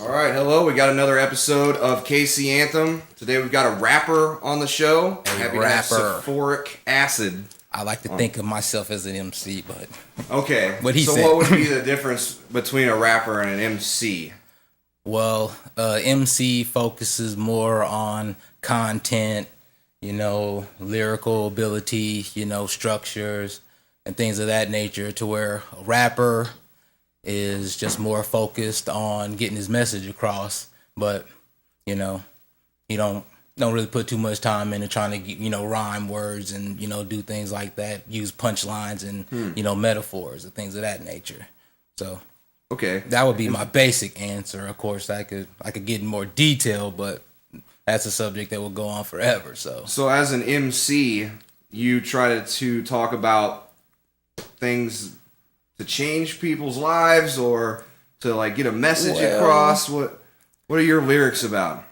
All right, hello. We got another episode of KC Anthem. Today we've got a rapper on the show. A rapper. Cfouric Acid. I like to think of myself as an MC, but Okay. What he so said. what would be the difference between a rapper and an MC? well, MC focuses more on content, lyrical ability, structures and things of that nature. To where a rapper is just more focused on getting his message across, but he don't really put too much time into trying to rhyme words and do things like that, use punchlines and metaphors and things of that nature. So Okay. that would be my basic answer. Of course, I could get in more detail, but that's a subject that will go on forever. So as an MC, you try to talk about things to change people's lives or to like get a message across. What are your lyrics about?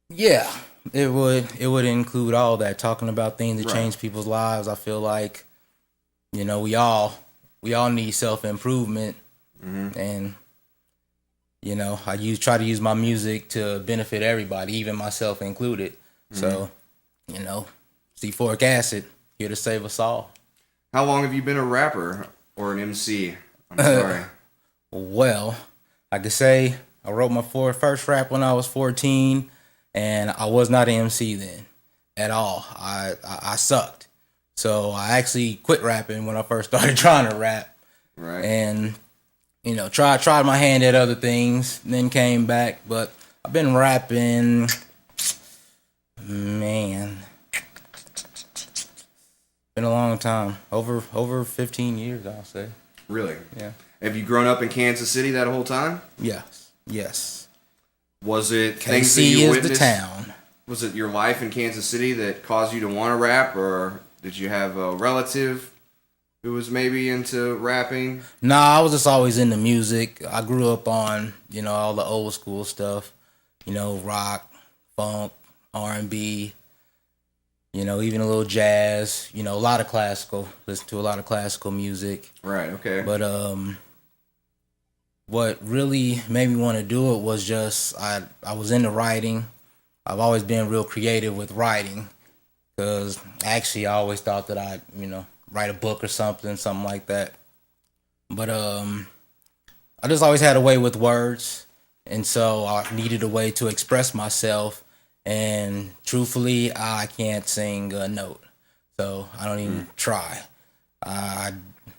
Yeah, it would include all that, talking about things that Right. change people's lives. I feel like, we all need self-improvement, and I try to use my music to benefit everybody, even myself included. So, Cfouric Acid, here to save us all. How long have you been a rapper or an MC? I'm sorry. Well, I could say I wrote my first rap when I was 14, and I was not an MC then at all. I sucked. So I actually quit rapping when I first started trying to rap. Right. And, tried my hand at other things, then came back. But I've been rapping, man, been a long time. Over 15 years, I'll say. Really? Yeah. Have you grown up in Kansas City that whole time? Yes. Was it things that KC you is witnessed? the town. Was it your life in Kansas City that caused you to want to rap, or did you have a relative who was maybe into rapping? Nah, I was just always into music. I grew up on, all the old school stuff, rock, funk, R&B, even a little jazz, a lot of classical, listen to a lot of classical music. Right, okay. But what really made me want to do it was just I was into writing. I've always been real creative with writing, because actually I always thought that I'd, write a book or something like that. But I just always had a way with words, and so I needed a way to express myself. And truthfully, I can't sing a note, so I don't even try.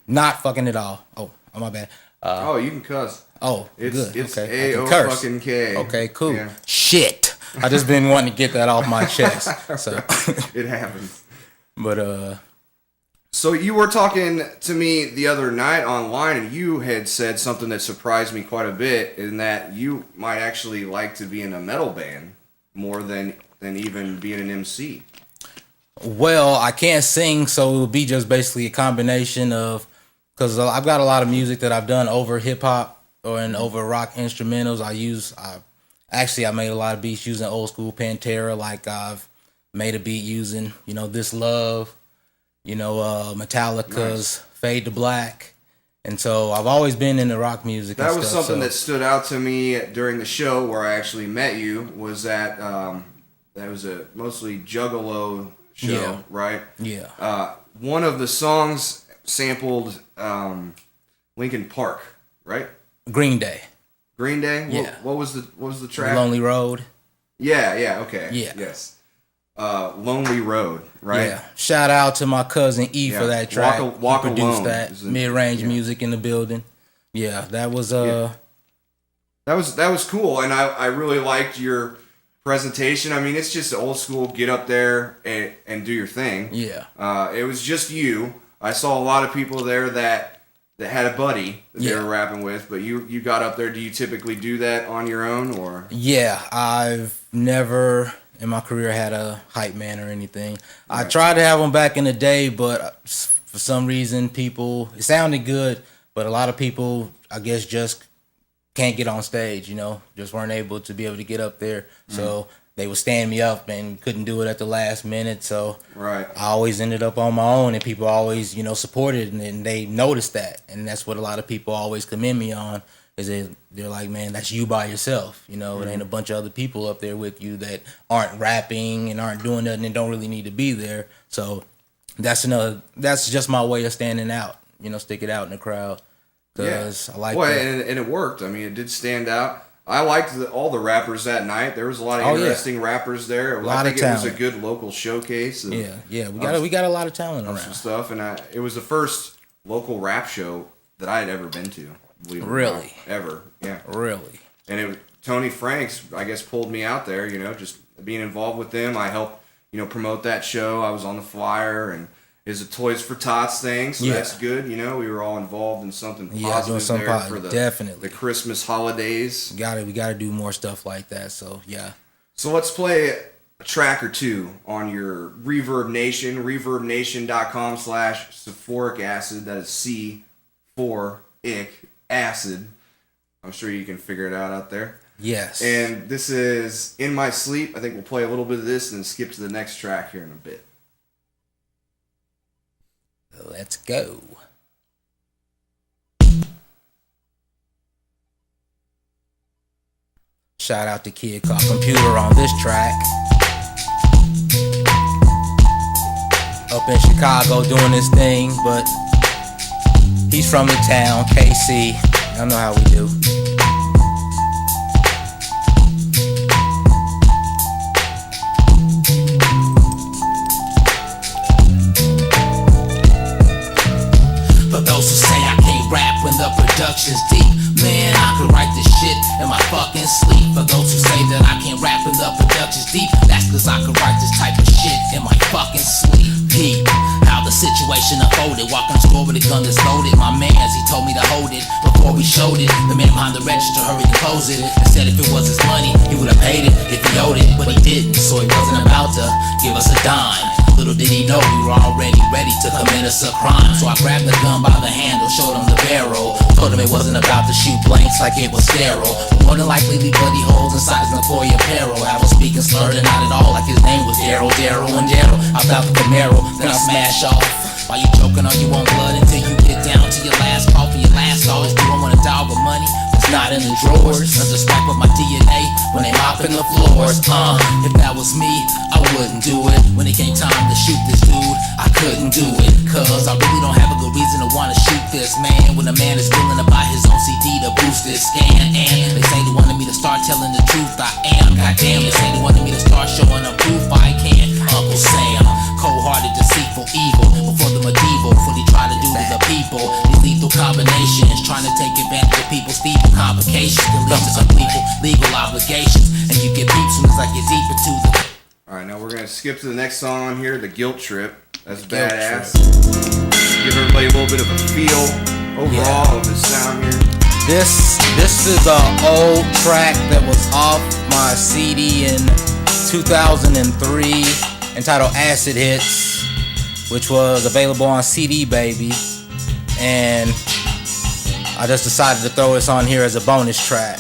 Not fucking at all. Oh, my bad. You can cuss. Oh, It's good. it's Okay. I can A-O curse. fucking K. Okay, cool. Yeah. Shit. I just been wanting to get that off my chest. So, It happens. but So you were talking to me the other night online, and you had said something that surprised me quite a bit, in that you might actually like to be in a metal band more than even being an MC. well, I can't sing, so it would be just basically a combination of, because I've got a lot of music that I've done over hip hop and over rock instrumentals. I made a lot of beats using old school Pantera. Like I've made a beat using, This Love, Metallica's Fade to Black. And so I've always been into rock music. That and was stuff, something so. that stood out to me during the show where I actually met you, was that that was a mostly Juggalo show, Yeah. right? Yeah. One of the songs sampled Linkin Park, right? Green Day. Green Day? Yeah. What was the track? Lonely Road. Yeah, okay. Yeah. Yes. Lonely Road, right? Yeah. Shout out to my cousin E Yeah. for that track. Walk he produced Alone that. is the- Mid-range yeah. music in the building. Yeah, that was That was cool, and I really liked your presentation. I mean, it's just old school. Get up there and do your thing. yeah. It was just you. I saw a lot of people there that had a buddy that they Yeah. were rapping with, but you got up there. Do you typically do that on your own, or? Yeah, I've never in my career had a hype man or anything. I Right. tried to have one back in the day, but for some reason it sounded good, but a lot of people, I guess, just can't get on stage, just weren't able to be able to get up there. So they would stand me up and couldn't do it at the last minute. So Right. I always ended up on my own, and people always, supported, and they noticed that. And that's what a lot of people always commend me on, because they're like, man, that's you by yourself. You know, it ain't a bunch of other people up there with you that aren't rapping and aren't doing nothing and don't really need to be there. So that's just my way of standing out. You know, stick it out in the crowd. Cause I like that. And it worked. I mean, it did stand out. I liked all the rappers that night. There was a lot of interesting rappers there. I think it was a good local showcase. Of, we got a lot of talent around. Some stuff, and it was the first local rap show that I had ever been to. Really? Ever? Yeah. Really? And Tony Franks, I guess, pulled me out there. You know, just being involved with them. I helped, promote that show. I was on the flyer and. Is a Toys for Tots thing, so that's good. You know, we were all involved in something positive doing something there for definitely the Christmas holidays. We gotta do more stuff like that. So yeah. So let's play a track or two on your Reverb Nation, reverbnation.com/Cfouric acid. That is C4ic acid. I'm sure you can figure it out there. Yes. And this is In My Sleep. I think we'll play a little bit of this and then skip to the next track here in a bit. Let's go. Shout out to Kid Called Computer on this track. Up in Chicago doing his thing, but he's from the town, KC. Y'all know how we do. Production's deep, man, I could write this shit in my fucking sleep. For those who say that I can't rap and the production's deep, that's cause I could write this type of shit in my fucking sleep. Peep, how the situation unfolded, walking the store with a gun that's loaded. My mans, he told me to hold it before we showed it. The man behind the register hurried to close it and said if it was his money, he would've paid it if he owed it. But he didn't, so he wasn't about to give us a dime. Little did he know we were already ready to commit us a crime. So I grabbed the gun by the handle, showed him the barrel, told him it wasn't about to shoot blanks like it was sterile. More than likely leave bloody holes inside his Napoleon apparel. I was speaking slurred and not at all like his name was Daryl. I found the Camaro, then I smash off. While you choking on your own blood until you get down to your last cough and your last always do. I wanna die with money that's not in the drawers. I just swipe up my DNA when they mopping the floors. If that was me, I wouldn't do it. When it came time to shoot this dude, I couldn't do it. Cause I really don't have a good reason to wanna shoot this man. When a man is willing to buy his own CD to boost this scan. And they say they wanted me to start telling the truth, I am. Goddamn, they say they wanted me to start showing them proof, I can. Uncle Sam, cold-hearted, deceitful, evil. Before the medieval, what he tried to do to the people. These lethal combinations, trying to take advantage of people's feeble complications. Can lead to some legal obligations. And you get beat soon as I get deep into the... Alright, now we're going to skip to the next song on here, The Guilt Trip. That's badass. Give everybody a little bit of a feel overall of the sound here. This is an old track that was off my CD in 2003 entitled Acid Hits, which was available on CD Baby. And I just decided to throw this on here as a bonus track.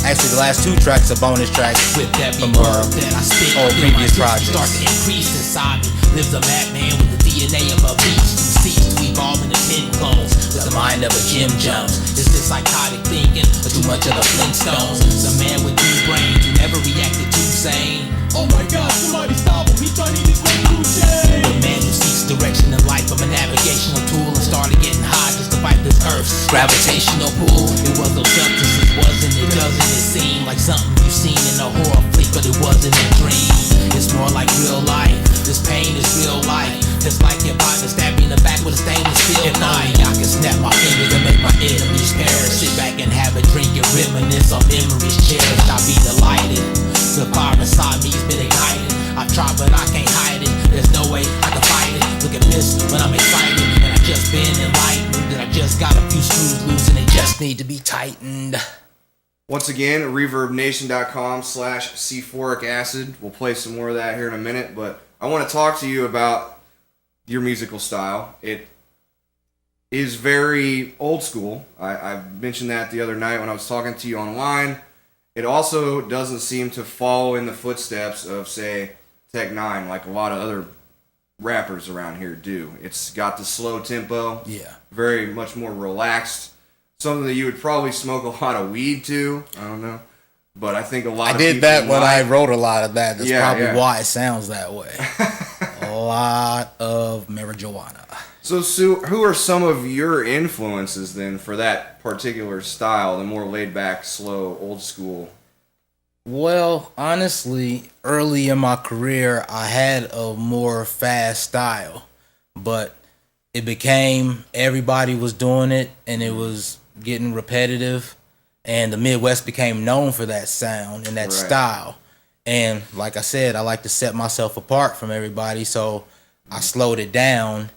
Actually, the last two tracks are bonus tracks with that from that I spit old previous projects. Start to increase inside me. Lives a madman with the DNA of a beast who seeks to evolve into 10 clones with the mind of a Jim Jones. Is this psychotic thinking or too much of the Flintstones? Some man with two brains who never reacted too sane. Oh my God, somebody stop him! He's trying to eat his way through shame. The man who seeks direction in life from a navigational tool and started getting high just to fight this Earth's gravitational pull. It was no substance, it wasn't, it doesn't. It seemed like something you've seen in a horror flick, but it wasn't a dream. It's more like real life. This pain is real life. Just like your partner stabbed me in the back with a stainless steel knife. I can snap my fingers and make my enemies perish. Sit back and have a drink and reminisce on memories cherished. I'll be delighted. The fire inside me has been ignited. I've tried but I can't hide it. There's no way I can fight it. Look at this when I'm excited. And I've just been enlightened. And I just got a few screws loose and they just need to be tightened. Once again, reverbnation.com/Cfouric acid. We'll play some more of that here in a minute, but I want to talk to you about your musical style. It is very old school. I mentioned that the other night when I was talking to you online. It also doesn't seem to follow in the footsteps of, say, Tech Nine, like a lot of other rappers around here do. It's got the slow tempo. Yeah. Very much more relaxed. something that you would probably smoke a lot of weed to. I don't know. But I think a lot of I did people that when I might- wrote a lot of that. That's Yeah, probably yeah. why it sounds that way. A lot of marijuana. So, Sue, who are some of your influences then for that particular style, the more laid back, slow, old school? Well, honestly, early in my career, I had a more fast style, but it became everybody was doing it and it was getting repetitive, and the Midwest became known for that sound and that Right. style. And like I said, I like to set myself apart from everybody, so I slowed it down,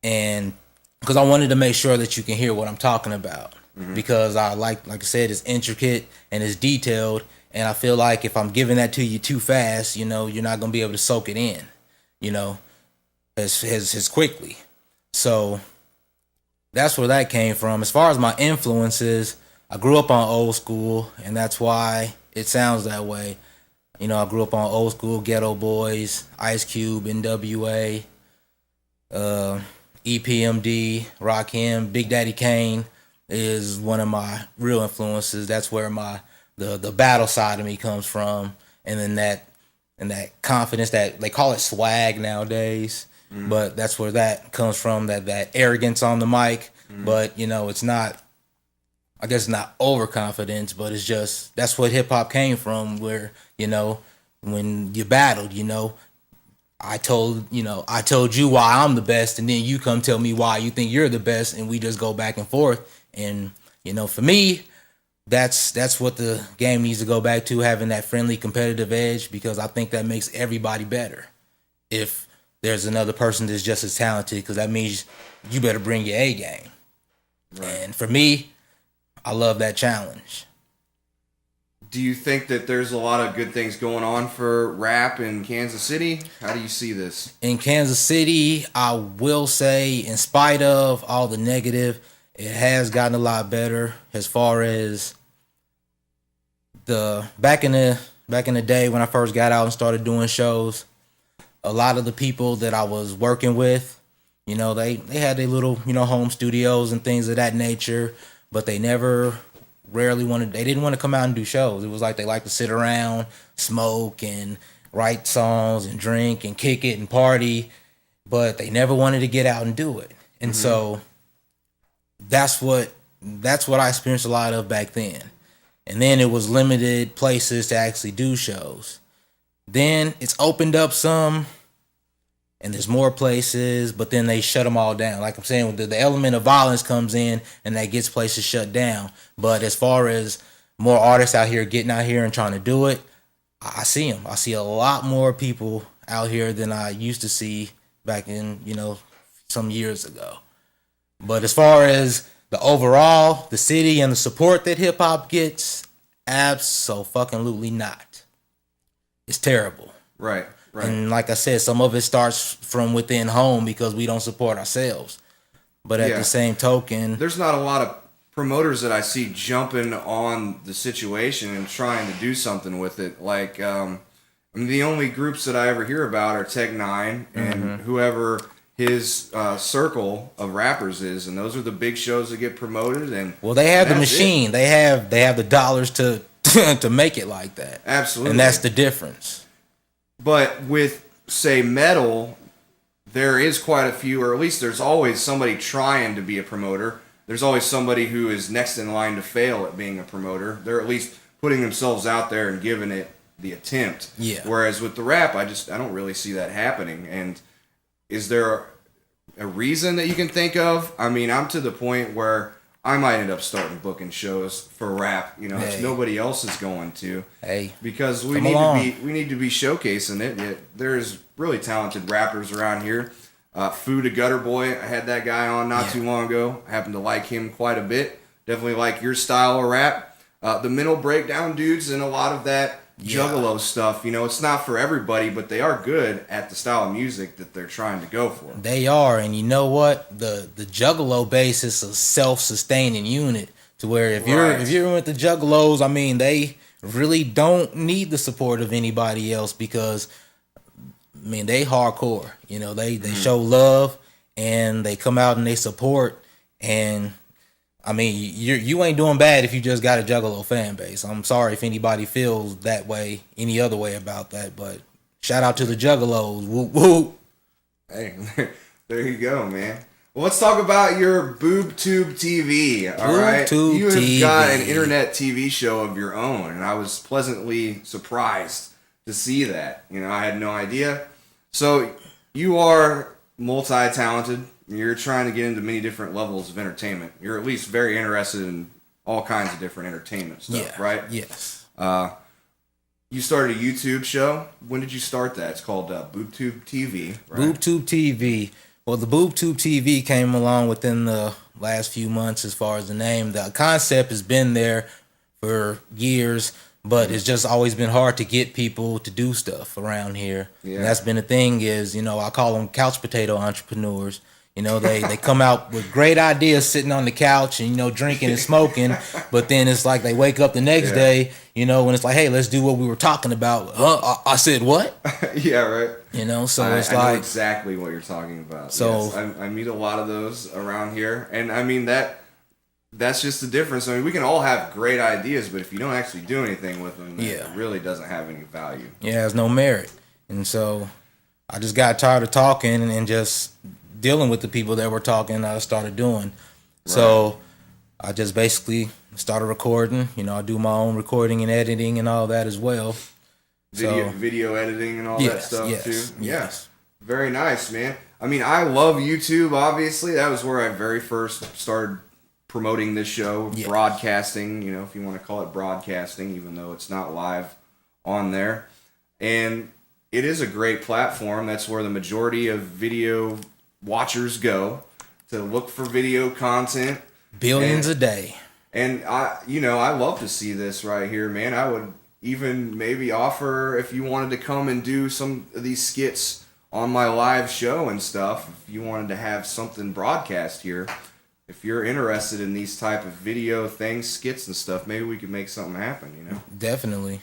and because I wanted to make sure that you can hear what I'm talking about, because I like I said, it's intricate and it's detailed, and I feel like if I'm giving that to you too fast, you know, you're not gonna be able to soak it in, you know, as quickly. So that's where that came from. As far as my influences, I grew up on old school, and that's why it sounds that way. You know, I grew up on old school Ghetto Boys, Ice Cube, NWA, EPMD, Rakim, Big Daddy Kane is one of my real influences. That's where the battle side of me comes from, and then that confidence, that they call it swag nowadays, but that's where that comes from. That arrogance on the mic, but you know, it's not. I guess not overconfidence, but it's just that's what hip hop came from. Where, you know, when you battled, you know, I told you why I'm the best, and then you come tell me why you think you're the best, and we just go back and forth. And you know, for me, that's what the game needs to go back to, having that friendly competitive edge, because I think that makes everybody better. If there's another person that's just as talented, because that means you better bring your A game. Right. And for me, I love that challenge. Do you think that there's a lot of good things going on for rap in Kansas City? How do you see this? In Kansas City, I will say, in spite of all the negative, it has gotten a lot better. As far as the back in the day when I first got out and started doing shows, a lot of the people that I was working with, you know, they had their little, you know, home studios and things of that nature, but they didn't want to come out and do shows. It was like they like to sit around, smoke, and write songs and drink and kick it and party, but they never wanted to get out and do it. And so that's what I experienced a lot of back then. And then it was limited places to actually do shows. Then it's opened up some, and there's more places, but then they shut them all down. Like I'm saying, the element of violence comes in, and that gets places shut down. But as far as more artists out here getting out here and trying to do it, I see them. I see a lot more people out here than I used to see back in, you know, some years ago. But as far as the overall, the city and the support that hip hop gets, abso-fucking-lutely not. It's terrible. Right. Right. And like I said, some of it starts from within home because we don't support ourselves. But at the same token, there's not a lot of promoters that I see jumping on the situation and trying to do something with it. Like, I mean, the only groups that I ever hear about are Tech Nine and whoever his circle of rappers is, and those are the big shows that get promoted. And well, they have the machine. They have the dollars to to make it like that. Absolutely, and that's the difference. But with, say, metal, there is quite a few, or at least there's always somebody trying to be a promoter. There's always somebody who is next in line to fail at being a promoter. They're at least putting themselves out there and giving it the attempt. Yeah. Whereas with the rap, I don't really see that happening. And is there a reason that you can think of? I mean, I'm to the point where I might end up starting booking shows for rap, you know, if nobody else is going to. Hey, because we need to be showcasing it. There's really talented rappers around here. Foo the Gutter Boy, I had that guy on not too long ago. I happen to like him quite a bit. Definitely like your style of rap. The Mental Breakdown dudes and a lot of that juggalo stuff. You know, it's not for everybody, but they are good at the style of music that they're trying to go for. They are, and you know what? The juggalo base is a self-sustaining unit. To where if you're with the juggalos, I mean, they really don't need the support of anybody else because, I mean, they hardcore. You know, they show love and they come out and they support. And I mean, you ain't doing bad if you just got a Juggalo fan base. I'm sorry if anybody feels that way, any other way about that, but shout out to the Juggalos. Whoop, whoop. Hey, there you go, man. Well, let's talk about your Boob Tube TV. All right, Tube you have TV. got an internet TV show of your own, and I was pleasantly surprised to see that. You know, I had no idea. So you are multi-talented. You're trying to get into many different levels of entertainment. You're at least very interested in all kinds of different entertainment stuff, right? Yes. You started a YouTube show. When did you start that? It's called Boob Tube TV. Right? Boob Tube TV. Well, the Boob Tube TV came along within the last few months as far as the name. The concept has been there for years, but it's just always been hard to get people to do stuff around here. Yeah. And that's been the thing is, I call them couch potato entrepreneurs. They come out with great ideas sitting on the couch and, drinking and smoking. But then it's like they wake up the next day, when it's like, hey, let's do what we were talking about. I said what? Yeah, right. So I know exactly what you're talking about. So yes, I meet a lot of those around here. And I mean, that's just the difference. I mean, we can all have great ideas, but if you don't actually do anything with them, it really doesn't have any value. Yeah, there's no merit. And so I just got tired of talking and just dealing with the people that were talking. I started doing. Right. So I just basically started recording. I do my own recording and editing and all that as well. Video editing and all that stuff too. Yes. Yeah. Very nice, man. I mean, I love YouTube, obviously. That was where I very first started promoting this show, broadcasting, if you want to call it broadcasting, even though it's not live on there. And it is a great platform. That's where the majority of video watchers go to look for video content. Billions a day. And I love to see this right here, man. I would even maybe offer if you wanted to come and do some of these skits on my live show and stuff. If you wanted to have something broadcast here, if you're interested in these type of video things, skits and stuff, maybe we could make something happen. Definitely.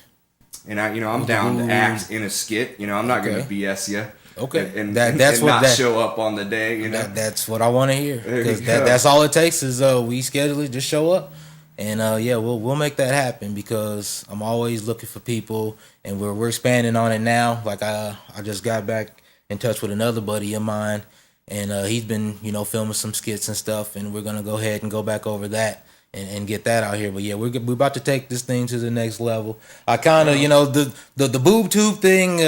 And I'm down to act in a skit. I'm not going to BS you. Okay, and not show up on the day. That's what I want to hear. Because that's all it takes is we schedule it, just show up, and we'll make that happen. Because I'm always looking for people, and we're expanding on it now. Like I just got back in touch with another buddy of mine, and he's been filming some skits and stuff, and we're gonna go ahead and go back over that and get that out here. But yeah, we're about to take this thing to the next level. I kind of the Boob Tube thing.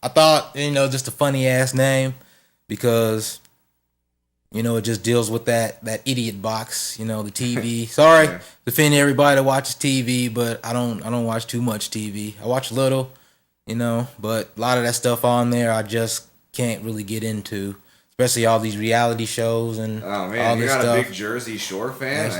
I thought, just a funny ass name because, it just deals with that idiot box, the TV. Sorry to offend everybody that watches TV, but I don't watch too much TV. I watch a little, but a lot of that stuff on there I just can't really get into, especially all these reality shows and all this stuff. Oh man, you're not a big Jersey Shore fan?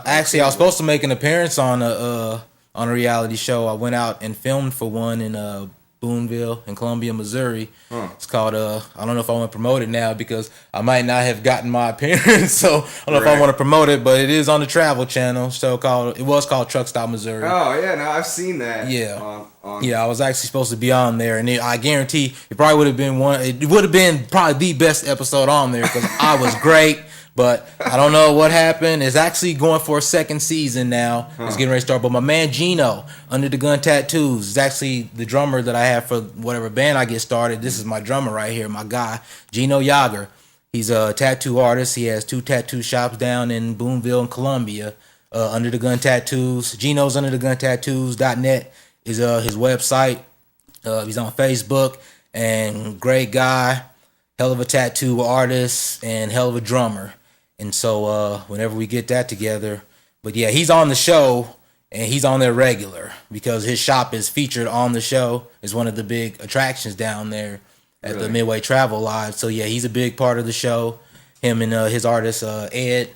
Actually, I was supposed to make an appearance on a reality show. I went out and filmed for one in Boonville in Columbia, Missouri. It's called I don't know if I want to promote it now because I might not have gotten my appearance, so I don't know if I want to promote it, but it is on the Travel Channel. It was called Truck Stop Missouri. Oh yeah, no, I've seen that. Yeah, yeah, I was actually supposed to be on there, and I guarantee it probably would have been It would have been probably the best episode on there because I was great. But I don't know what happened. It's actually going for a second season now. It's getting ready to start. But my man Gino, Under the Gun Tattoos, is actually the drummer that I have for whatever band I get started. This is my drummer right here, my guy, Gino Yager. He's a tattoo artist. He has 2 tattoo shops down in Boonville and Columbia. Under the Gun Tattoos. Gino's UnderTheGunTattoos.net is his website. He's on Facebook. And great guy, hell of a tattoo artist, and hell of a drummer. And so whenever we get that together, but yeah, he's on the show and he's on there regular because his shop is featured on the show. It's one of the big attractions down there at the Midway Travel Live. So yeah, he's a big part of the show. Him and his artist Ed,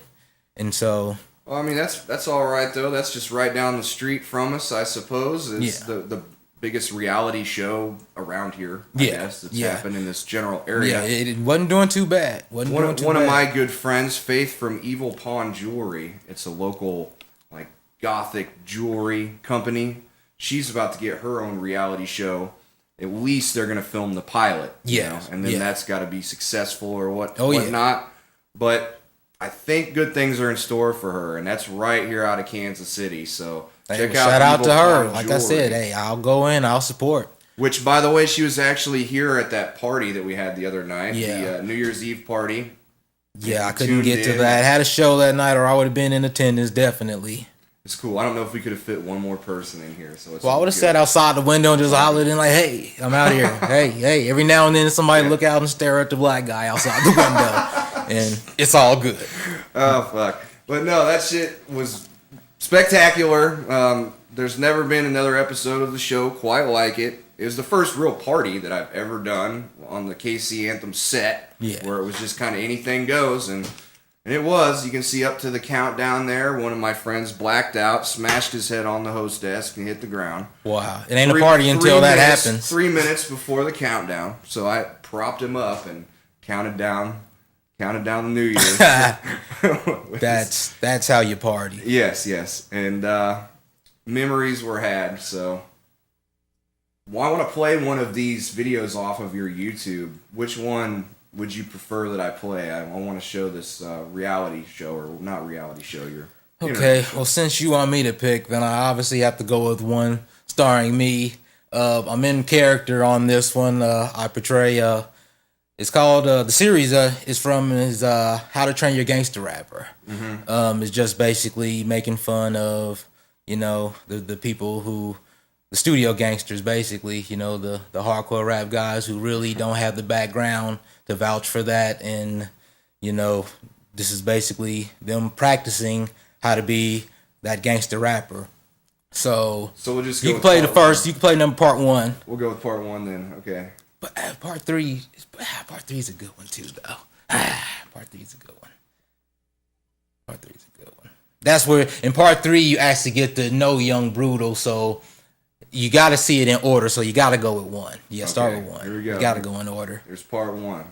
and so. Well, I mean that's all right though. That's just right down the street from us, I suppose. It's the biggest reality show around here, I guess, that's happened in this general area. Yeah, it wasn't doing too bad. One of my good friends, Faith from Evil Pawn Jewelry, it's a local like gothic jewelry company. She's about to get her own reality show. At least they're gonna film the pilot, and then that's got to be successful or whatnot. But I think good things are in store for her, and that's right here out of Kansas City. So check out. Shout out to her. Evil Like Jewelry. I said, hey, I'll go in, I'll support. Which, by the way, she was actually here at that party that we had the other night, the New Year's Eve party. Yeah, I couldn't get to that. I had a show that night, or I would have been in attendance, definitely. It's cool. I don't know if we could have fit one more person in here. So I would have sat outside the window and just hollered in like, hey, I'm out here. hey. Every now and then somebody look out and stare at the black guy outside the window. And it's all good. Oh, fuck. But no, that shit was spectacular. There's never been another episode of the show quite like it. It was the first real party that I've ever done on the KC Anthem set, where it was just kind of anything goes, and it was. You can see up to the countdown there. One of my friends blacked out, smashed his head on the host desk, and hit the ground. Wow. It ain't a party until that happens. 3 minutes before the countdown, so I propped him up and counted down the New Year's. That's how you party. Yes, and memories were had, so... Well, I want to play one of these videos off of your YouTube. Which one would you prefer that I play? I want to show this reality show, or not reality show. Okay, well, since you want me to pick, then I obviously have to go with one starring me. I'm in character on this one. I portray. It's called the series. Is from How to Train Your Gangster Rapper. Mm-hmm. It's just basically making fun of the people who. The studio gangsters, basically, the hardcore rap guys who really don't have the background to vouch for that. And, this is basically them practicing how to be that gangster rapper. So we'll just you can play the first, you can play part one. We'll go with part one then, okay. But part three is a good one too, though. Part three is a good one. That's where, in part three, you actually get to know Young Brutal, so... You got to see it in order, so you got to go with one. Yeah, start with one. Here we go. You got to go in order. Here's part one.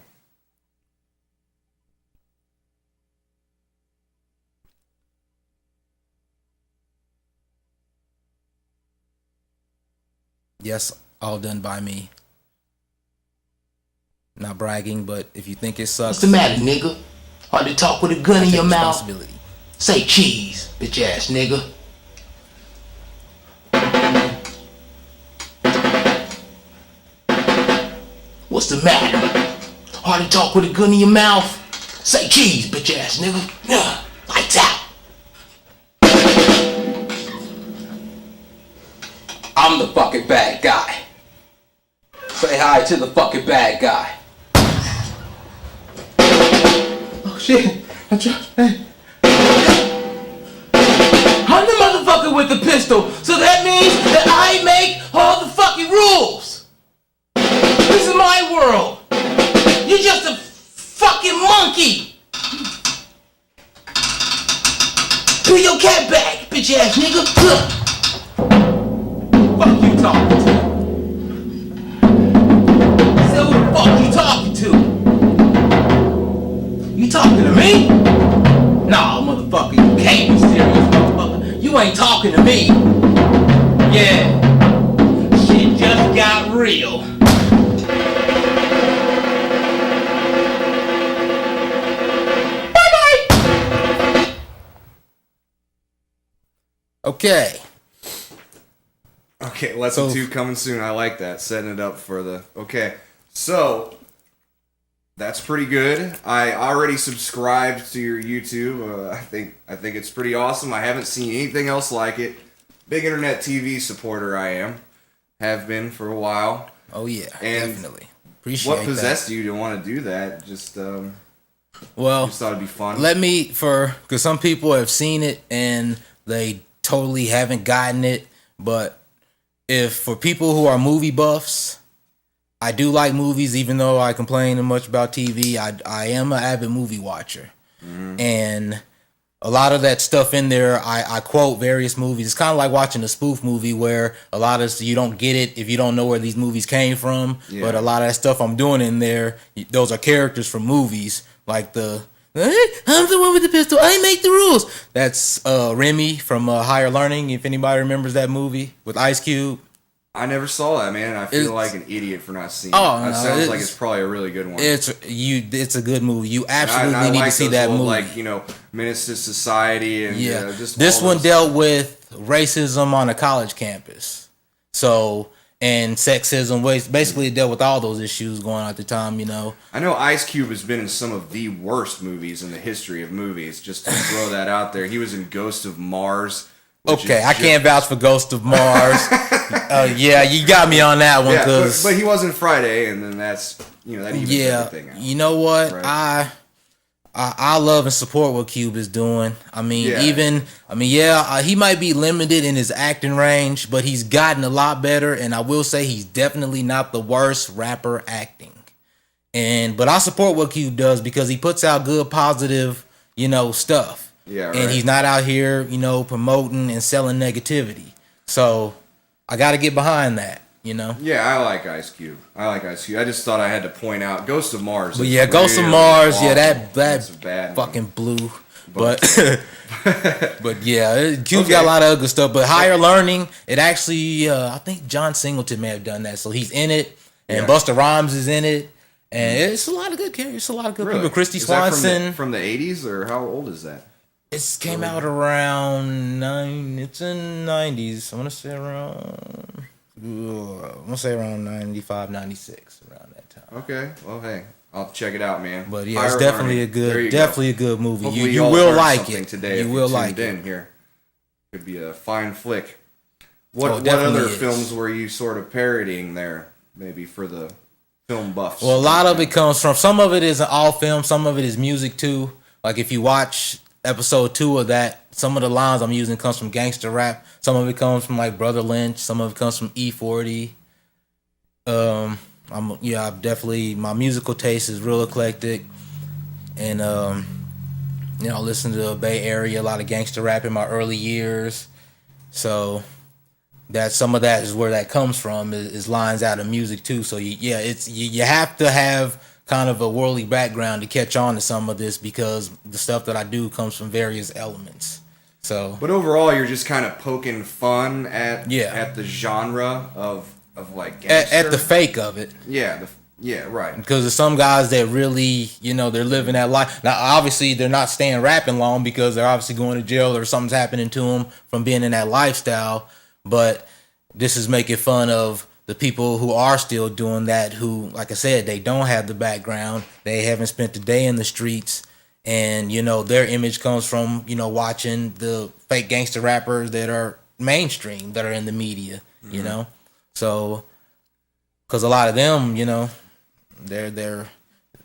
Yes, all done by me. Not bragging, but if you think it sucks... What's the matter, nigga? Hard to talk with a gun in your mouth? Say cheese, bitch ass nigga. What's the matter? Hard to talk with a gun in your mouth? Say cheese, bitch ass nigga. Yeah, lights out. I'm the fucking bad guy. Say hi to the fucking bad guy. Oh shit. I'm the motherfucker with the pistol, so that means that I make all the fucking rules. This is my world. You're just a fucking monkey. Do your cat back, bitch ass nigga. Fuck you talking to? So who the fuck you talking to? You talking to me? Nah, motherfucker, you can't be serious, motherfucker. You ain't talking to me. Yeah. Shit just got real. Okay, Lesson 2 coming soon. I like that. Setting it up for the... Okay, so... That's pretty good. I already subscribed to your YouTube. I think it's pretty awesome. I haven't seen anything else like it. Big internet TV supporter I am. Have been for a while. Oh yeah, and definitely. Appreciate what possessed you to want to do that? Just well, just thought it'd be fun. Because some people have seen it and they totally haven't gotten it. But if for people who are movie buffs, I do like movies, even though I complain much about TV. I am an avid movie watcher. Mm-hmm. And a lot of that stuff in there, I quote various movies. It's kind of like watching a spoof movie where a lot of you don't get it if you don't know where these movies came from. Yeah. But a lot of that stuff I'm doing in there, those are characters from movies. Like I'm the one with the pistol. I make the rules. That's Remy from Higher Learning, if anybody remembers that movie with Ice Cube. I never saw that, man. I feel like an idiot for not seeing it. Oh, That no, sounds like it's probably a really good one. It's a good movie. You And I absolutely need like to see those that little, movie. like, Menace to Society and just this all one those. dealt with racism on a college campus. So, and sexism, basically it dealt with all those issues going on at the time, I know Ice Cube has been in some of the worst movies in the history of movies. Just to throw that out there, he was in Ghost of Mars. Okay, I can't vouch for Ghost of Mars. Yeah, you got me on that one. Yeah, but he was in Friday, and then that's that evens everything out. You know what? Right? I love and support what Cube is doing. I mean, Yeah. he might be limited in his acting range, but he's gotten a lot better. And I will say he's definitely not the worst rapper acting. But I support what Cube does because he puts out good, positive, stuff. Yeah, right. And he's not out here, promoting and selling negativity. So I got to get behind that. Yeah, I like Ice Cube. I just thought I had to point out Ghost of Mars. But yeah, Ghost of Mars, awful. that That's a bad fucking movie. blew. But but yeah, Cube's got a lot of other stuff. But Higher Learning, it actually, I think John Singleton may have done that. So he's in it, and Busta Rhymes is in it, and it's a lot of good characters. It's a lot of good people. Christy Is that Swanson. from the 80s, or how old is that? It came out around It's in 90s. I want to say around. I'm gonna say around 95, 96, around that time. Okay, well, hey, I'll check it out, man. But yeah, Higher it's definitely Learning. a good movie. Hopefully You y'all will learned like something it. today. You will like tuned in it. here. Could be a fine flick. What definitely other is. films were you sort of parodying there? Maybe for the film buffs. Well, a lot of it comes from. Some of it is all film. Some of it is music too. Like if you watch episode 2 of that, some of the lines I'm using comes from gangster rap. Some of it comes from like Brother Lynch. Some of it comes from E40. I've definitely, my musical taste is real eclectic, and I listen to the Bay Area, a lot of gangster rap in my early years, so that some of that is where that comes from is lines out of music too. So you have to have kind of a worldly background to catch on to some of this because the stuff that I do comes from various elements. So, but overall, you're just kind of poking fun at the genre of like gangster. At the fake of it. Yeah, right. Because there's some guys that really, they're living that life. Now, obviously, they're not staying rapping long because they're obviously going to jail or something's happening to them from being in that lifestyle. But this is making fun of the people who are still doing that, who, like I said, they don't have the background. They haven't spent a day in the streets. And, their image comes from, watching the fake gangster rappers that are mainstream, that are in the media, So, because a lot of them, they're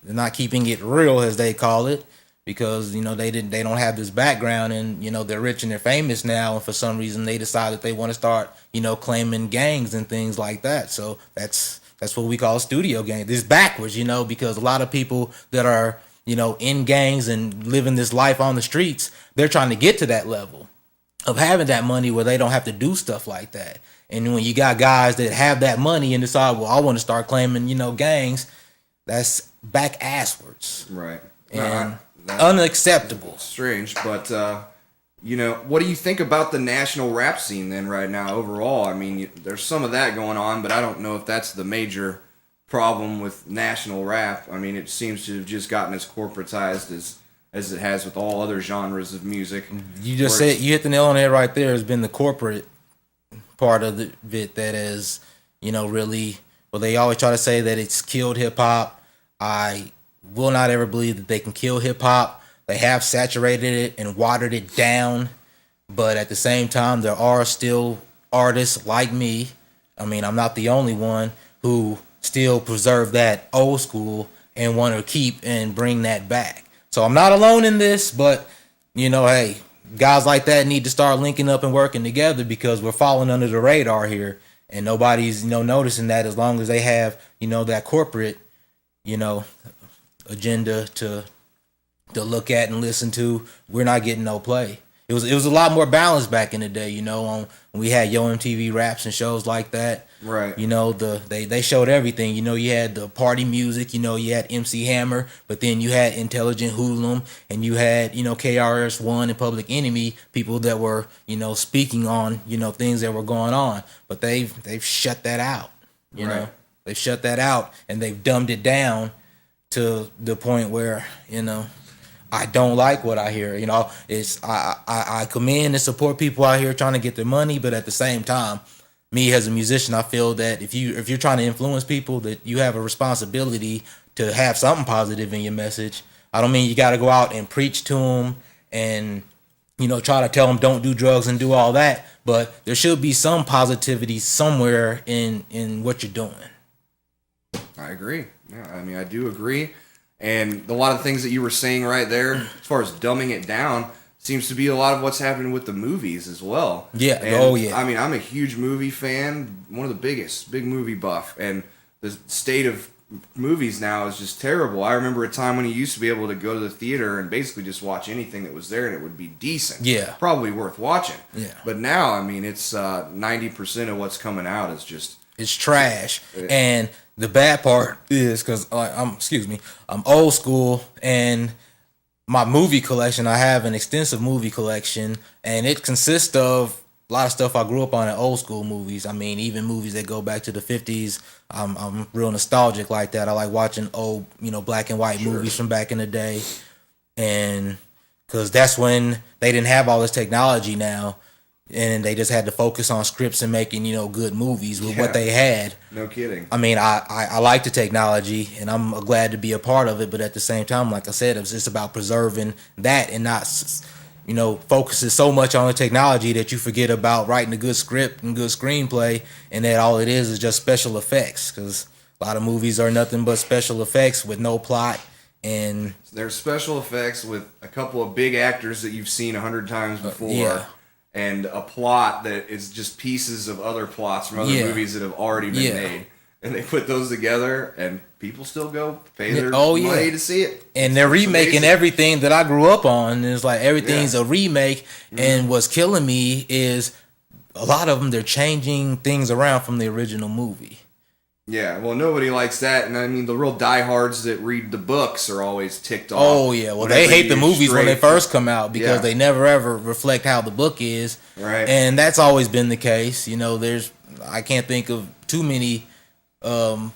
not keeping it real, as they call it, because they don't have this background, and they're rich and they're famous now, and for some reason they decide that they want to start claiming gangs and things like that. So that's what we call studio gangs. It's backwards, because a lot of people that are in gangs and living this life on the streets, they're trying to get to that level of having that money where they don't have to do stuff like that. And when you got guys that have that money and decide, well, I want to start claiming, gangs, that's back asswards. Right. And unacceptable. Strange, but, what do you think about the national rap scene then right now overall? I mean, there's some of that going on, but I don't know if that's the major problem with national rap. I mean, it seems to have just gotten as corporatized as it has with all other genres of music. You just said, you hit the nail on the head right there. Has been the corporate part of it that is, really, well, they always try to say that it's killed hip hop. I will not ever believe that they can kill hip hop. They have saturated it and watered it down, but at the same time, there are still artists like me. I mean, I'm not the only one who still preserve that old school and want to keep and bring that back. So I'm not alone in this, but hey, guys like that need to start linking up and working together because we're falling under the radar here, and nobody's noticing that as long as they have that corporate agenda to look at and listen to, we're not getting no play. it was a lot more balanced back in the day, you know, when we had Yo MTV Raps and shows like that. Right. You know, they showed everything. You know, you had the party music, you know, you had MC Hammer, but then you had Intelligent Hoodlum, and you had, you know, KRS-One and Public Enemy, people that were, you know, speaking on, you know, things that were going on. But they've shut that out. You know, they've shut that out, and they've dumbed it down to the point where, you know, I don't like what I hear. You know, it's I commend and support people out here trying to get their money, but at the same time, me as a musician, I feel that if you're trying to influence people, that you have a responsibility to have something positive in your message. I don't mean you got to go out and preach to them and, you know, try to tell them don't do drugs and do all that, but there should be some positivity somewhere in what you're doing. I agree. Yeah, I mean, I do agree. And a lot of things that you were saying right there, as far as dumbing it down, seems to be a lot of what's happening with the movies as well. Yeah. And, I mean, I'm a huge movie fan, one of the biggest, big movie buff. And the state of movies now is just terrible. I remember a time when you used to be able to go to the theater and basically just watch anything that was there and it would be decent. Yeah. Probably worth watching. Yeah. But now, I mean, it's 90% of what's coming out is just... It's trash. And the bad part is because I'm old school, and my movie collection, I have an extensive movie collection, and it consists of a lot of stuff I grew up on in old school movies. I mean, even movies that go back to the 50s. I'm real nostalgic like that. I like watching old, you know, black and white movies from back in the day, and because that's when they didn't have all this technology now. And they just had to focus on scripts and making, you know, good movies with what they had. No kidding. I mean, I like the technology, and I'm glad to be a part of it. But at the same time, like I said, it's just about preserving that and not, you know, focusing so much on the technology that you forget about writing a good script and good screenplay, and that all it is just special effects. Because a lot of movies are nothing but special effects with no plot. And there's special effects with a couple of big actors that you've seen 100 times before. Yeah. And a plot that is just pieces of other plots from other movies that have already been made. And they put those together, and people still go pay their money to see it. And they're remaking everything that I grew up on. And it's like everything's a remake. And what's killing me is a lot of them, they're changing things around from the original movie. Yeah, well, nobody likes that. And I mean, the real diehards that read the books are always ticked off. Oh, yeah. Well, they hate the movies when they first come out because they never ever reflect how the book is. Right. And that's always been the case. You know, I can't think of too many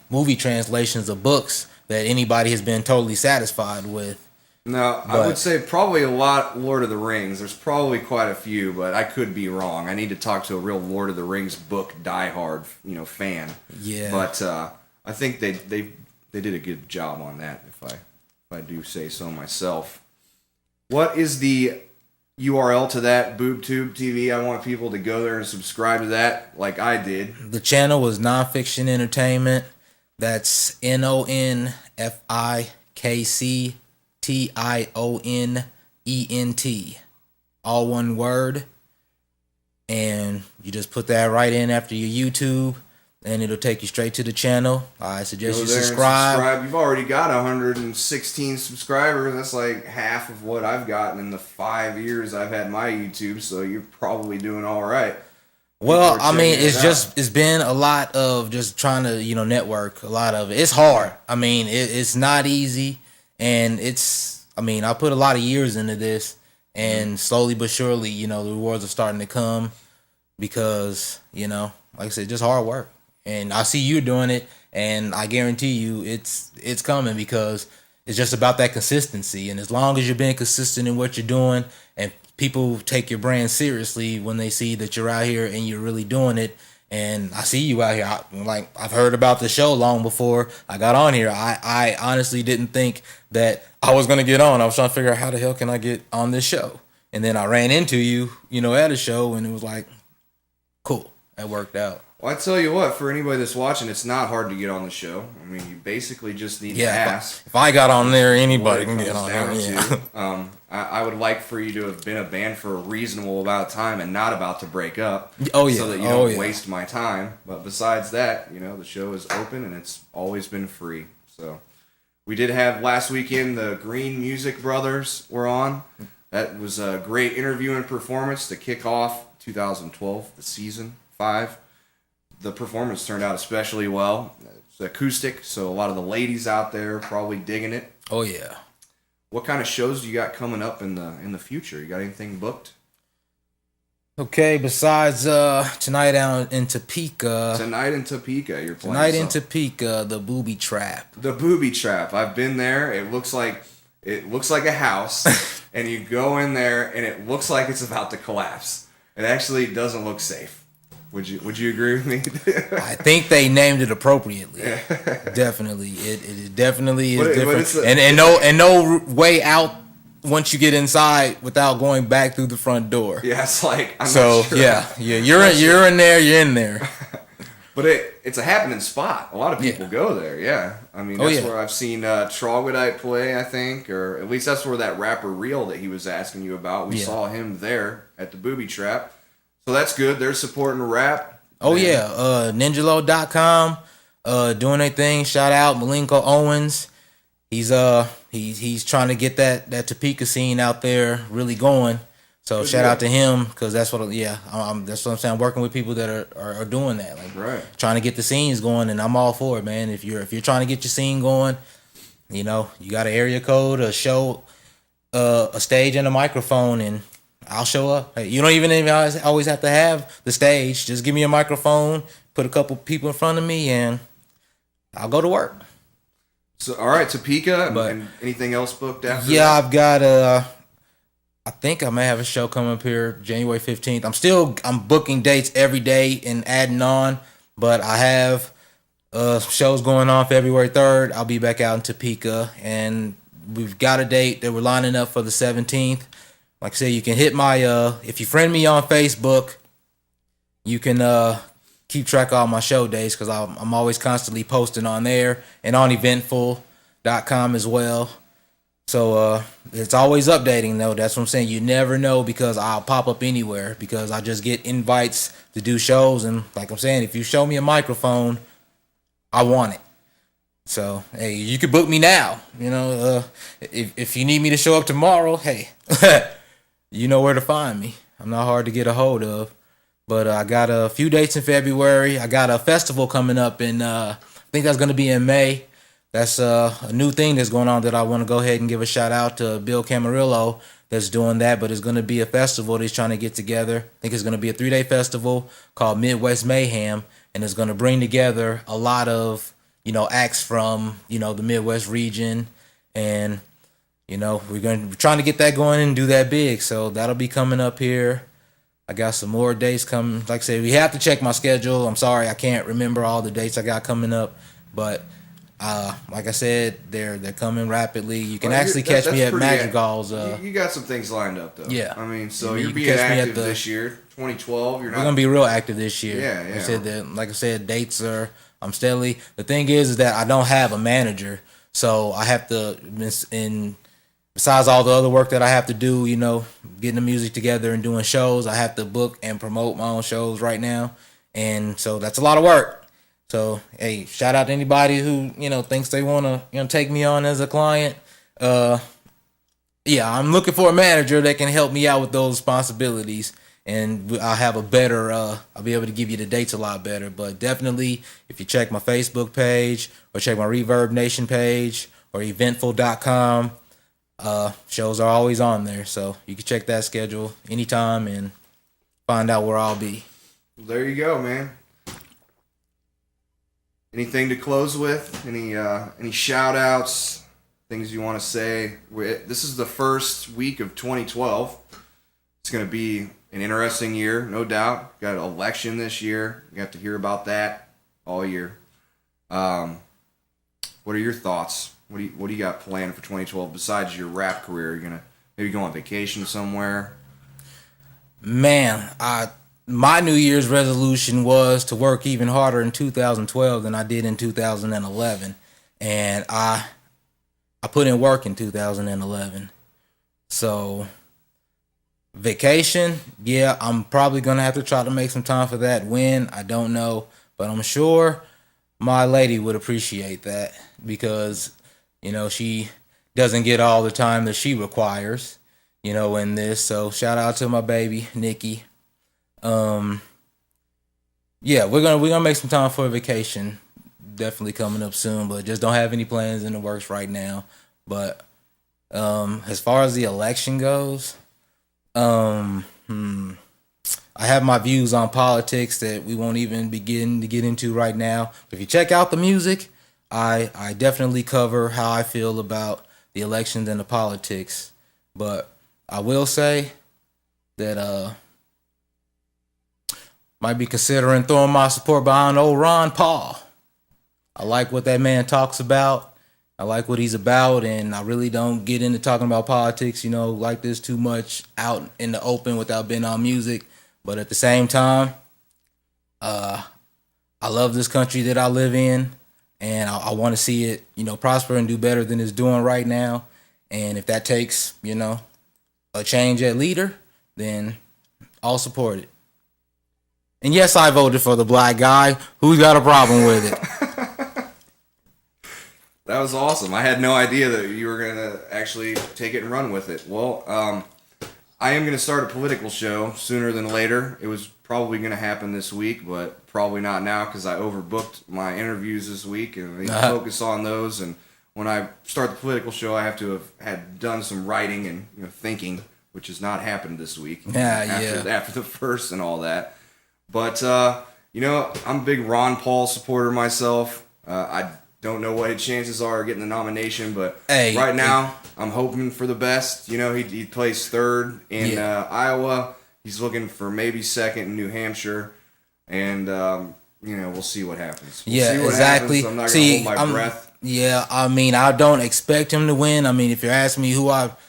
movie translations of books that anybody has been totally satisfied with. No, I would say probably a lot Lord of the Rings. There's probably quite a few, but I could be wrong. I need to talk to a real Lord of the Rings book diehard, you know, fan. Yeah. But I think they did a good job on that, if I do say so myself. What is the URL to that, Boob Tube TV? I want people to go there and subscribe to that like I did. The channel was Nonfiction Entertainment. That's NONFIKC TIONENT, all one word, and you just put that right in after your YouTube, and it'll take you straight to the channel. I suggest you subscribe. You've already got 116 subscribers. That's like half of what I've gotten in the 5 years I've had my YouTube, so you're probably doing all right. Well, I mean, it's been a lot of just trying to, you know, network. A lot of it. It's hard. I mean, it's not easy. And I put a lot of years into this, and slowly but surely, you know, the rewards are starting to come because, you know, like I said, just hard work. And I see you doing it, and I guarantee you it's coming because it's just about that consistency. And as long as you're being consistent in what you're doing, and people take your brand seriously when they see that you're out here and you're really doing it. And I see you out here. I've heard about the show long before I got on here. I honestly didn't think that I was going to get on. I was trying to figure out how the hell can I get on this show. And then I ran into you, you know, at a show, and it was like, cool. That worked out. Well, I tell you what, for anybody that's watching, it's not hard to get on the show. I mean, you basically just need to ask. If I got on there, anybody can get on there. Yeah. I would like for you to have been a band for a reasonable amount of time and not about to break up. Oh, yeah. So that you don't waste my time. But besides that, you know, the show is open and it's always been free. So we did have last weekend the Green Music Brothers were on. That was a great interview and performance to kick off 2012, the season 5. The performance turned out especially well. It's acoustic, so a lot of the ladies out there probably digging it. Oh yeah. What kind of shows do you got coming up in the future? You got anything booked? Okay, besides tonight out in Topeka. Tonight in Topeka, you're playing. Tonight in Topeka, the Booby Trap. The Booby Trap. I've been there. It looks like a house, and you go in there, and it looks like it's about to collapse. It actually doesn't look safe. Would you agree with me? I think they named it appropriately. Definitely, it definitely is different, and no way out once you get inside without going back through the front door. Yeah, it's like I'm so not sure. yeah, you're in there, you're in there. But it's a happening spot. A lot of people go there. Yeah, I mean that's where I've seen Troglodyte play. I think, or at least that's where that rapper Real that he was asking you about. We saw him there at the Booby Trap. So that's good. They're supporting rap. Oh yeah, ninjalo.com doing their thing. Shout out Malenko Owens. He's trying to get that Topeka scene out there really going. So shout out to him, because that's what that's what I'm saying. I'm working with people that are doing that, like trying to get the scenes going, and I'm all for it, man. If you're trying to get your scene going, you got an area code, a show, a stage, and a microphone, and I'll show up. Hey, you don't even always have to have the stage. Just give me a microphone, put a couple people in front of me, and I'll go to work. So, all right, Topeka, and anything else booked after that? I've got I think I may have a show coming up here January 15th. I'm booking dates every day and adding on, but I have shows going on February 3rd. I'll be back out in Topeka, and we've got a date that we're lining up for the 17th. Like I said, you can hit my, if you friend me on Facebook, you can keep track of all my show days, because I'm always constantly posting on there and on eventful.com as well. So it's always updating, though. That's what I'm saying. You never know, because I'll pop up anywhere, because I just get invites to do shows. And like I'm saying, if you show me a microphone, I want it. So, hey, you can book me now. If you need me to show up tomorrow, hey. You know where to find me. I'm not hard to get a hold of. But I got a few dates in February. I got a festival coming up in, I think that's going to be in May. That's a new thing that's going on that I want to go ahead and give a shout out to Bill Camarillo that's doing that. But it's going to be a festival that he's trying to get together. I think it's going to be a 3-day festival called Midwest Mayhem. And it's going to bring together a lot of, acts from, the Midwest region. And we're trying to get that going and do that big. So that'll be coming up here. I got some more dates coming. Like I said, we have to check my schedule. I'm sorry, I can't remember all the dates I got coming up. But like I said, they're coming rapidly. You can actually catch me at Madrigal's. You got some things lined up, though. Yeah. I mean, so you're being active this year, 2012. We're going to be real active this year. Yeah. Like I said, dates are, I'm steadily. The thing is that I don't have a manager. So I have to, besides all the other work that I have to do, getting the music together and doing shows, I have to book and promote my own shows right now. And so that's a lot of work. So, hey, shout out to anybody who, thinks they want to, take me on as a client. I'm looking for a manager that can help me out with those responsibilities. And I'll have a better, I'll be able to give you the dates a lot better. But definitely, if you check my Facebook page or check my Reverb Nation page or eventful.com, shows are always on there, so you can check that schedule anytime and find out where I'll be. There you go, man. Anything to close with? Any shout outs, things you want to say? This is the first week of 2012. It's going to be an interesting year, no doubt. Got an election this year. You have to hear about that all year. What are your thoughts? What do you got planned for 2012 besides your rap career? Are you gonna maybe go on vacation somewhere? Man, my New Year's resolution was to work even harder in 2012 than I did in 2011, and I put in work in 2011. So vacation, yeah, I'm probably gonna have to try to make some time for that. When, I don't know, but I'm sure my lady would appreciate that, because she doesn't get all the time that she requires. in this. So shout out to my baby Nikki. Yeah, we're gonna make some time for a vacation. Definitely coming up soon, but just don't have any plans in the works right now. But as far as the election goes, I have my views on politics that we won't even begin to get into right now. If you check out the music, I definitely cover how I feel about the elections and the politics. But I will say that might be considering throwing my support behind old Ron Paul. I like what that man talks about. I like what he's about, and I really don't get into talking about politics, like this too much out in the open without being on music. But at the same time, I love this country that I live in, and I want to see it, prosper and do better than it's doing right now. And if that takes, a change at leader, then I'll support it. And yes, I voted for the black guy. Who's got a problem with it? That was awesome. I had no idea that you were going to actually take it and run with it. Well, I am going to start a political show sooner than later. It was probably going to happen this week, but probably not now because I overbooked my interviews this week and I need to focus on those. And when I start the political show, I have to have had done some writing and thinking, which has not happened this week. After the first and all that. But, I'm a big Ron Paul supporter myself. I don't know what his chances are of getting the nomination, but right now I'm hoping for the best. He plays third in Iowa. He's looking for maybe second in New Hampshire. And, we'll see what happens. Exactly. Happens. I'm not going to hold my breath. Yeah, I don't expect him to win. If you're asking me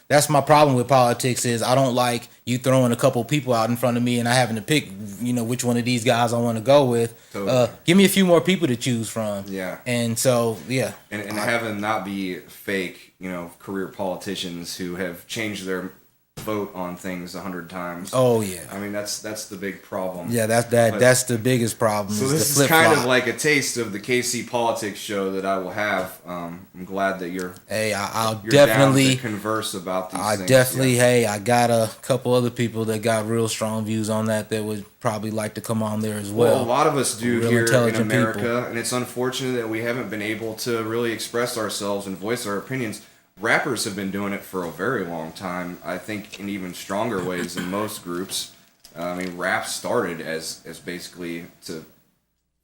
that's my problem with politics is I don't like you throwing a couple people out in front of me and I having to pick, which one of these guys I want to go with. Totally. Give me a few more people to choose from. Yeah. And so, yeah. And having not be fake, career politicians who have changed their vote on things 100 times. Oh yeah. That's the big problem. Yeah, that's the biggest problem. So this is kind of like a taste of the KC politics show that I will have. I'm glad that you're. Hey, I'll you're definitely down to converse about these things. Definitely. Yeah. Hey, I got a couple other people that got real strong views on that would probably like to come on there as well. Well, a lot of us do here in America, people. And it's unfortunate that we haven't been able to really express ourselves and voice our opinions. Rappers have been doing it for a very long time, I think in even stronger ways than most groups. Rap started as basically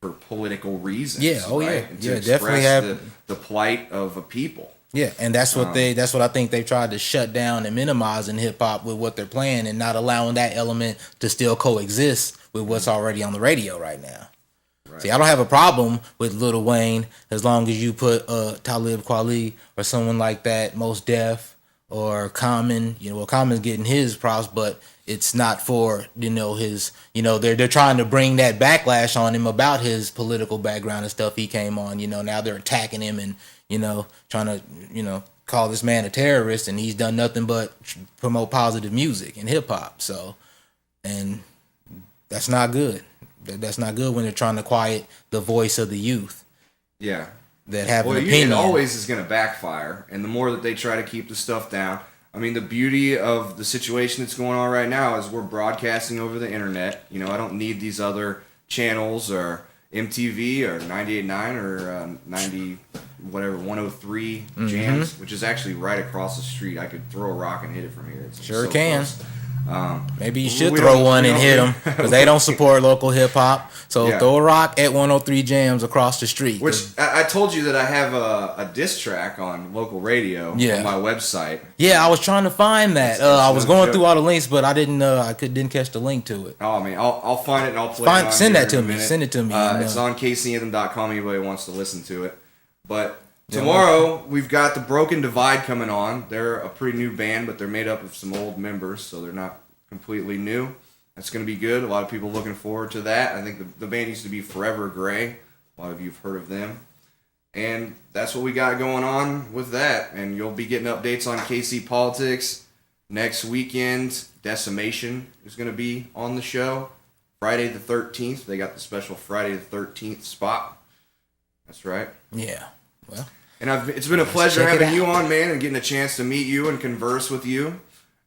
for political reasons. Yeah, right? And to definitely express the plight of a people. Yeah, and that's what I think they've tried to shut down and minimize in hip hop with what they're playing and not allowing that element to still coexist with what's already on the radio right now. Right. See, I don't have a problem with Lil Wayne as long as you put Talib Kweli or someone like that, Mos Def or Common. Common's getting his props, but it's not for his. They're trying to bring that backlash on him about his political background and stuff he came on. Now they're attacking him and trying to call this man a terrorist, and he's done nothing but promote positive music and hip hop. So, and that's not good. That's not good when they're trying to quiet the voice of the youth. Yeah. That have an opinion. It always is going to backfire. And the more that they try to keep the stuff down. The beauty of the situation that's going on right now is we're broadcasting over the internet. I don't need these other channels or MTV or 98.9 or 103 Jams, which is actually right across the street. I could throw a rock and hit it from here. It's sure so can. Close. Maybe you should throw one and hit them because they don't support local hip hop. So throw a rock at 103 Jams across the street. Which I told you that I have a diss track on local radio on my website. Yeah, I was trying to find that. I was going through all the links, but I didn't. Didn't catch the link to it. Oh, I'll find it and I'll play it. Send that to me. Send it to me. It's on KCAnthem.com. Anybody wants to listen to it, but. Tomorrow, we've got the Broken Divide coming on. They're a pretty new band, but they're made up of some old members, so they're not completely new. That's going to be good. A lot of people looking forward to that. I think the band used to be Forever Gray. A lot of you have heard of them. And that's what we got going on with that. And you'll be getting updates on KC Politics. Next weekend, Decimation is going to be on the show. Friday the 13th. They got the special Friday the 13th spot. That's right. Yeah. Well, and it's been a pleasure having you on, man, and getting a chance to meet you and converse with you.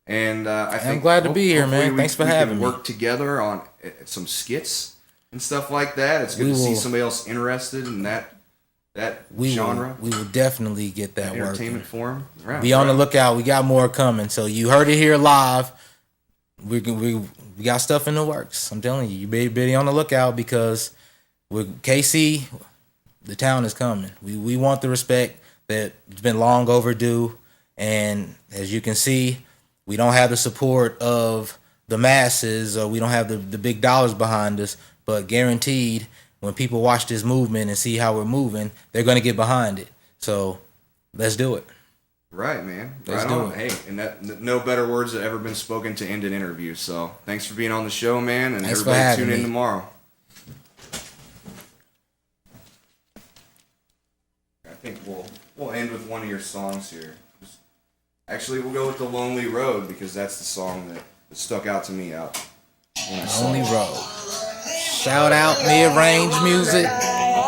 And I think I'm glad to be here, hopefully man. Thanks for having me. Work together on some skits and stuff like that. It's good to see somebody else interested in that genre. We will definitely get that entertainment working. form. Right, be on the lookout. We got more coming. So you heard it here live. We got stuff in the works. I'm telling you, you be on the lookout because with KC, the town is coming. We want the respect that's been long overdue. And as you can see, we don't have the support of the masses, or we don't have the big dollars behind us, but guaranteed when people watch this movement and see how we're moving, they're going to get behind it. So let's do it. Right, man. Let's right do on. it. Hey, and no better words have ever been spoken to end an interview. So thanks for being on the show, man, and Thanks for everybody having tune in me. tomorrow. I think we'll end with one of your songs here. Actually, we'll go with The Lonely Road because that's the song that stuck out to me out when I saw Lonely it. Road. Shout out mid-range music.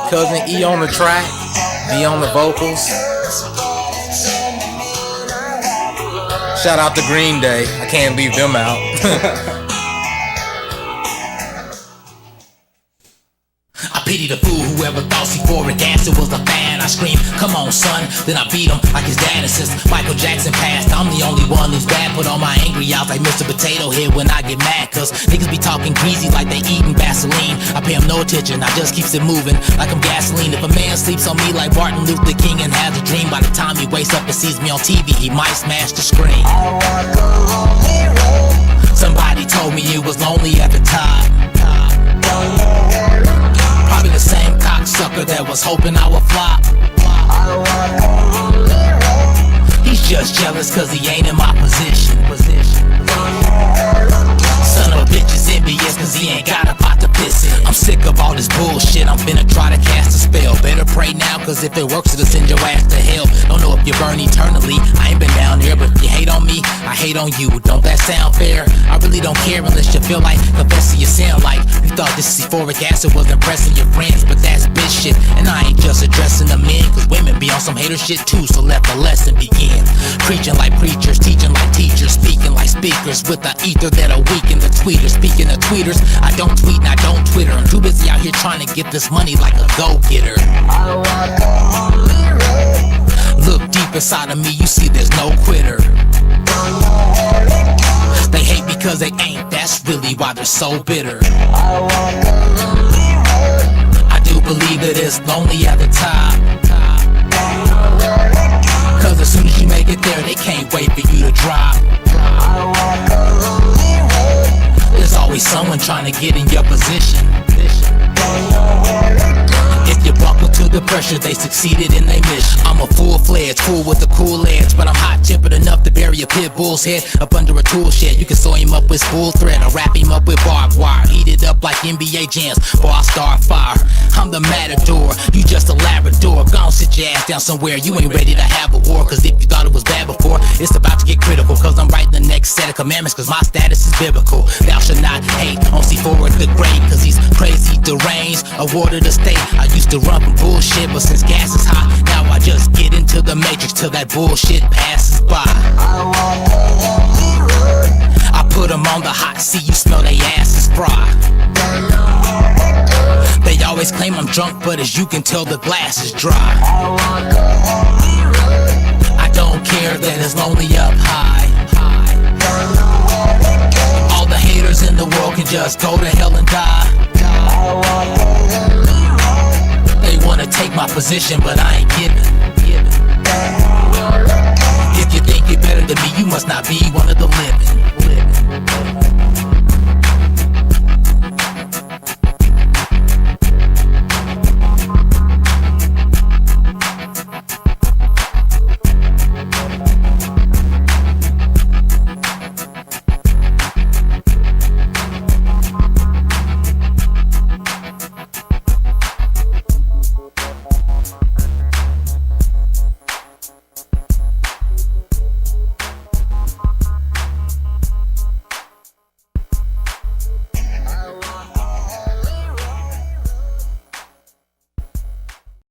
Cousin E on the track. Me on the vocals. Shout out to Green Day. I can't leave them out. I pity the fool whoever thought Cfouric acid was a fan. I scream, come on son, then I beat him like his dad. And since Michael Jackson passed, I'm the only one who's bad. Put on my angry eyes like Mr. Potato Head when I get mad. Cause niggas be talking greasy like they eating Vaseline. I pay him no attention, I just keeps it moving like I'm gasoline. If a man sleeps on me like Martin Luther King and has a dream, by the time he wakes up and sees me on TV, he might smash the screen. Somebody told me it was lonely at the top. Probably the same cocksucker that was hoping I would flop. He's just jealous cause he ain't in my position. Son of a bitch is envious cause he ain't got a pot to piss in. I'm sick of all this bullshit, I'm finna try to cast a spell. Better pray now cause if it works it'll send your ass to hell. Don't know if you burn eternally, I ain't been down there, but if you hate on me, I hate on you. Don't that sound fair? I really don't care unless you feel like confessing your sin. Like you thought this Cfouric acid was impressing your friends, but that's bitch shit. And I ain't just addressing the men, cause women be on some hater shit too. So let the lesson begin. Preaching like preachers, teaching like teachers, speaking like speakers with the ether that'll weaken the tweeters. Speaking of tweeters, I don't tweet and I don't Twitter. I'm too busy out here trying to get this money like a go-getter. Look deep inside of me, you see there's no quitter. They hate because they ain't, that's really why they're so bitter. I do believe that it's lonely at the top. Cause as soon as you make it there, they can't wait for you to drop. There's always someone trying to get in your position. If you buckle to the pressure, they succeeded in their mission. I'm a full-fledged fool with a cool edge, but I'm hot-tempered enough to bury a pit bull's head up under a tool shed. You can sew him up with spool thread or wrap him up with barbed wire. Heat it up like NBA jams, or I'll start fire. I'm the matador, you just a Labrador. Gone sit your ass down somewhere, you ain't ready to have a war. Cause if you thought it was bad before, it's about to get critical. Cause I'm writing the next set of commandments, cause my status is biblical. Thou shalt not hate on Cfouric the Great, cause he's crazy, deranged, awarded a state. I used to run from bullshit, but since gas is hot, now I just get into the matrix till that bullshit passes by. I put them on the hot seat, you smell they asses fry. They always claim I'm drunk, but as you can tell the glass is dry. I don't care that it's lonely up high. All the haters in the world can just go to hell and die. They wanna take my position, but I ain't giving. If you think you're better than me, you must not be one of the living.